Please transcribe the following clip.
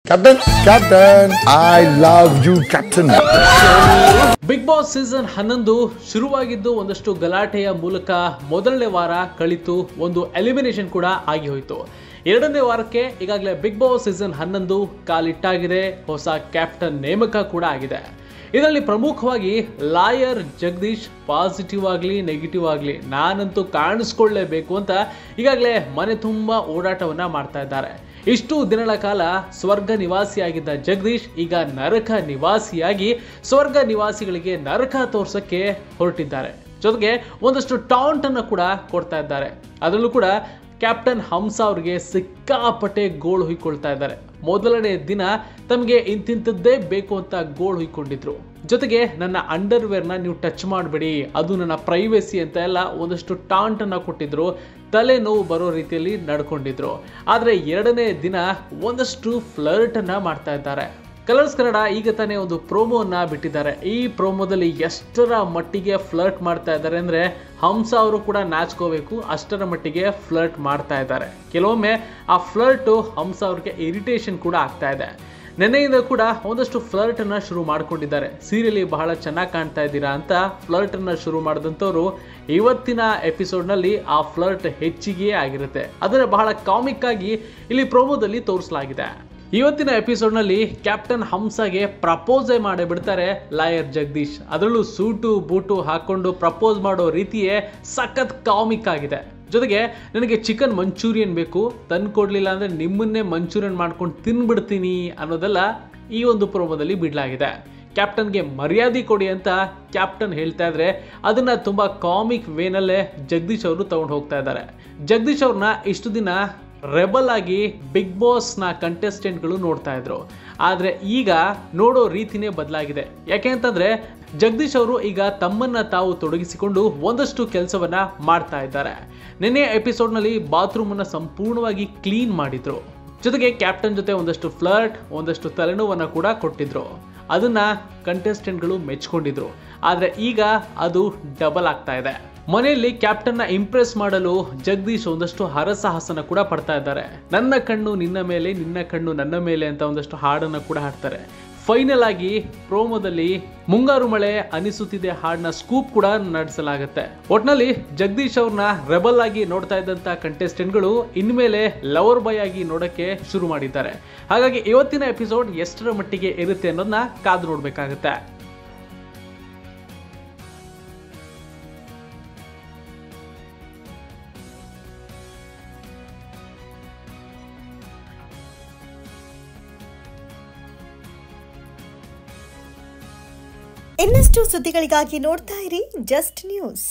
Captain, I love you, Captain. Big boss season 11 ಶುರುವಾಗಿದ್ದು ಒಂದಷ್ಟು ಗಲಾಟೆಯ ಮೂಲಕ ಮೊದಲನೇ ವಾರ ಕಳಿತು, ಒಂದು ಎಲಿಮಿನೇಷನ್ ಕೂಡ ಆಗಿ ಹೋಯಿತು. ಎರಡನೇ ವಾರಕ್ಕೆ ಈಗಾಗಲೇ ಬಿಗ್ ಬಾಸ್ ಸೀಸನ್ 11 ಕಾಲಿಟ್ಟಾಗಿದೆ. ಹೊಸ ಕ್ಯಾಪ್ಟನ್ ನೇಮಕ ಕೂಡ ಆಗಿದೆ. ಇದರಲ್ಲಿ ಪ್ರಮುಖವಾಗಿ ಲಾಯರ್ ಜಗದೀಶ್ ಪಾಸಿಟಿವ್ ಆಗಲಿ ನೆಗೆಟಿವ್ ಆಗಲಿ ನಾನಂತೂ ಕಾಣಿಸ್ಕೊಳ್ಳೇಬೇಕು ಅಂತ ಈಗಾಗಲೇ ಮನೆ ತುಂಬ ಓಡಾಟವನ್ನ ಮಾಡ್ತಾ ಇದ್ದಾರೆ. ಇಷ್ಟು ದಿನಗಳ ಕಾಲ ಸ್ವರ್ಗ ನಿವಾಸಿಯಾಗಿದ್ದ ಜಗದೀಶ್ ಈಗ ನರಕ ನಿವಾಸಿಯಾಗಿ ಸ್ವರ್ಗ ನಿವಾಸಿಗಳಿಗೆ ನರಕ ತೋರ್ಸಕ್ಕೆ ಹೊರಟಿದ್ದಾರೆ. ಜೊತೆಗೆ ಒಂದಷ್ಟು ಟಾಂಟ್ ಅನ್ನು ಕೂಡ ಕೊಡ್ತಾ ಇದ್ದಾರೆ. ಅದರಲ್ಲೂ ಕೂಡ ಕ್ಯಾಪ್ಟನ್ ಹಂಸ ಅವರಿಗೆ ಸಿಕ್ಕಾಪಟ್ಟೆ ಗೋಳು ಹುಯ್ಕೊಳ್ತಾ ಇದ್ದಾರೆ. ಮೊದಲನೇ ದಿನ ತಮಗೆ ಇಂತಿಂಥದ್ದೇ ಬೇಕು ಅಂತ ಗೋಳು ಹುಯ್ಕೊಂಡಿದ್ರು. ಜೊತೆಗೆ ನನ್ನ ಅಂಡರ್ವೇರ್ನ ನೀವು ಟಚ್ ಮಾಡಬೇಡಿ, ಅದು ನನ್ನ ಪ್ರೈವೇಸಿ ಅಂತ ಎಲ್ಲ ಒಂದಷ್ಟು ಟಾಂಟ್ ಅನ್ನ ಕೊಟ್ಟಿದ್ರು. ತಲೆ ನೋವು ಬರೋ ರೀತಿಯಲ್ಲಿ ನಡ್ಕೊಂಡಿದ್ರು. ಆದರೆ ಎರಡನೇ ದಿನ ಒಂದಷ್ಟು ಫ್ಲರ್ಟ್ ಅನ್ನ ಮಾಡ್ತಾ ಇದ್ದಾರೆ. ಕಲರ್ಸ್ ಕನ್ನಡ ಈಗ ತಾನೇ ಒಂದು ಪ್ರೋಮೋನ ಬಿಟ್ಟಿದ್ದಾರೆ. ಈ ಪ್ರೋಮೋದಲ್ಲಿ ಎಷ್ಟರ ಮಟ್ಟಿಗೆ ಫ್ಲರ್ಟ್ ಮಾಡ್ತಾ ಇದ್ದಾರೆ ಅಂದ್ರೆ ಹಂಸ ಅವರು ಕೂಡ ನಾಚ್ಕೋಬೇಕು, ಅಷ್ಟರ ಮಟ್ಟಿಗೆ ಫ್ಲರ್ಟ್ ಮಾಡ್ತಾ ಇದ್ದಾರೆ. ಕೆಲವೊಮ್ಮೆ ಆ ಫ್ಲರ್ಟು ಹಂಸ ಅವ್ರಿಗೆ ಇರಿಟೇಷನ್ ಕೂಡ ಆಗ್ತಾ ಇದೆ. ನೆನೆಯಿಂದ ಕೂಡ ಒಂದಷ್ಟು ಫ್ಲರ್ಟ್ ಅನ್ನ ಶುರು ಮಾಡ್ಕೊಂಡಿದ್ದಾರೆ. ಸೀರಿಯಲಿ ಬಹಳ ಚೆನ್ನಾಗಿ ಕಾಣ್ತಾ ಇದ್ದೀರಾ ಅಂತ ಫ್ಲರ್ಟ್ ಅನ್ನ ಶುರು ಮಾಡಿದಂಥವ್ರು ಇವತ್ತಿನ ಎಪಿಸೋಡ್ನಲ್ಲಿ ಆ ಫ್ಲರ್ಟ್ ಹೆಚ್ಚಿಗೆ ಆಗಿರುತ್ತೆ. ಅದನ್ನ ಬಹಳ ಕಾಮಿಕ್ ಆಗಿ ಇಲ್ಲಿ ಪ್ರೋಮೋದಲ್ಲಿ ತೋರಿಸಲಾಗಿದೆ. ಇವತ್ತಿನ ಎಪಿಸೋಡ್ನಲ್ಲಿ ಕ್ಯಾಪ್ಟನ್ ಹಂಸಗೆ ಪ್ರಪೋಸೇ ಮಾಡಿ ಬಿಡ್ತಾರೆ ಲಾಯರ್ ಜಗದೀಶ್. ಅದರಲ್ಲೂ ಸೂಟು ಬೂಟು ಹಾಕೊಂಡು ಪ್ರಪೋಸ್ ಮಾಡೋ ರೀತಿಯೇ ಸಖತ್ ಕಾಮಿಕ್ ಆಗಿದೆ. ಜೊತೆಗೆ ನನಗೆ ಚಿಕನ್ ಮಂಚೂರಿಯನ್ ಬೇಕು, ತಂದು ಕೊಡ್ಲಿಲ್ಲ ಅಂದ್ರೆ ನಿಮ್ಮನ್ನೇ ಮಂಚೂರಿಯನ್ ಮಾಡ್ಕೊಂಡು ತಿನ್ಬಿಡ್ತೀನಿ ಅನ್ನೋದೆಲ್ಲ ಈ ಒಂದು ಪ್ರೋಮೋದಲ್ಲಿ ಬಿಡಲಾಗಿದೆ. ಕ್ಯಾಪ್ಟನ್ಗೆ ಮರ್ಯಾದೆ ಕೊಡಿ ಅಂತ ಕ್ಯಾಪ್ಟನ್ ಹೇಳ್ತಾ ಇದ್ರೆ ಅದನ್ನ ತುಂಬಾ ಕಾಮಿಕ್ ವೇನಲ್ಲೇ ಜಗದೀಶ್ ಅವರು ತಗೊಂಡು ಹೋಗ್ತಾ ಇದ್ದಾರೆ. ಜಗದೀಶ್ ಅವ್ರನ್ನ ಇಷ್ಟು ದಿನ ರೆಬಲ್ ಆಗಿ ಬಿಗ್ ಬಾಸ್ನ ಕಂಟೆಸ್ಟೆಂಟ್ಗಳು ನೋಡ್ತಾ ಇದ್ರು. ಆದರೆ ಈಗ ನೋಡೋ ರೀತಿನೇ ಬದಲಾಗಿದೆ. ಯಾಕೆ ಅಂತಂದ್ರೆ ಜಗದೀಶ್ ಅವರು ಈಗ ತಮ್ಮನ್ನ ತಾವು ತೊಡಗಿಸಿಕೊಂಡು ಒಂದಷ್ಟು ಕೆಲಸವನ್ನ ಮಾಡ್ತಾ ಇದ್ದಾರೆ. ನಿನ್ನೆ ಎಪಿಸೋಡ್ನಲ್ಲಿ ಬಾತ್ರೂಮ್ ಅನ್ನ ಸಂಪೂರ್ಣವಾಗಿ ಕ್ಲೀನ್ ಮಾಡಿದ್ರು. ಜೊತೆಗೆ ಕ್ಯಾಪ್ಟನ್ ಜೊತೆ ಒಂದಷ್ಟು ಫ್ಲರ್ಟ್, ಒಂದಷ್ಟು ತಲೆನೋವನ್ನ ಕೂಡ ಕೊಟ್ಟಿದ್ರು. ಅದನ್ನ ಕಂಟೆಸ್ಟೆಂಟ್ಗಳು ಮೆಚ್ಕೊಂಡಿದ್ರು. ಆದರೆ ಈಗ ಅದು ಡಬಲ್ ಆಗ್ತಾ ಇದೆ. ಮನೆಯಲ್ಲಿ ಕ್ಯಾಪ್ಟನ್ನ ಇಂಪ್ರೆಸ್ ಮಾಡಲು ಜಗದೀಶ್ ಒಂದಷ್ಟು ಹರಸಾಹಸನ ಕೂಡ ಪಡ್ತಾ ಇದ್ದಾರೆ. ನನ್ನ ಕಣ್ಣು ನಿನ್ನ ಮೇಲೆ, ನಿನ್ನ ಕಣ್ಣು ನನ್ನ ಮೇಲೆ ಅಂತ ಒಂದಷ್ಟು ಹಾಡನ್ನ ಕೂಡ ಹಾಡ್ತಾರೆ. ಫೈನಲ್ ಆಗಿ ಪ್ರೋಮೋದಲ್ಲಿ ಮುಂಗಾರು ಮಳೆ ಅನಿಸುತ್ತಿದೆ ಹಾಡನ್ನ ಸ್ಕೂಪ್ ಕೂಡ ನಡೆಸಲಾಗುತ್ತೆ. ಒಟ್ನಲ್ಲಿ ಜಗದೀಶ್ ಅವ್ರನ್ನ ರೆಬಲ್ ಆಗಿ ನೋಡ್ತಾ ಇದ್ದಂತ ಕಂಟೆಸ್ಟೆಂಟ್ಗಳು ಇನ್ಮೇಲೆ ಲವರ್ ಬಾಯ್ ಆಗಿ ನೋಡಕ್ಕೆ ಶುರು ಮಾಡಿದ್ದಾರೆ. ಹಾಗಾಗಿ ಇವತ್ತಿನ ಎಪಿಸೋಡ್ ಎಷ್ಟರ ಮಟ್ಟಿಗೆ ಇರುತ್ತೆ ಅನ್ನೋದನ್ನ ಕಾದು ನೋಡ್ಬೇಕಾಗತ್ತೆ. ಇನ್ನಷ್ಟು ಸುದ್ದಿಗಳಿಗಾಗಿ ನೋಡ್ತಾ ಇರಿ ಜಸ್ಟ್ ನ್ಯೂಸ್.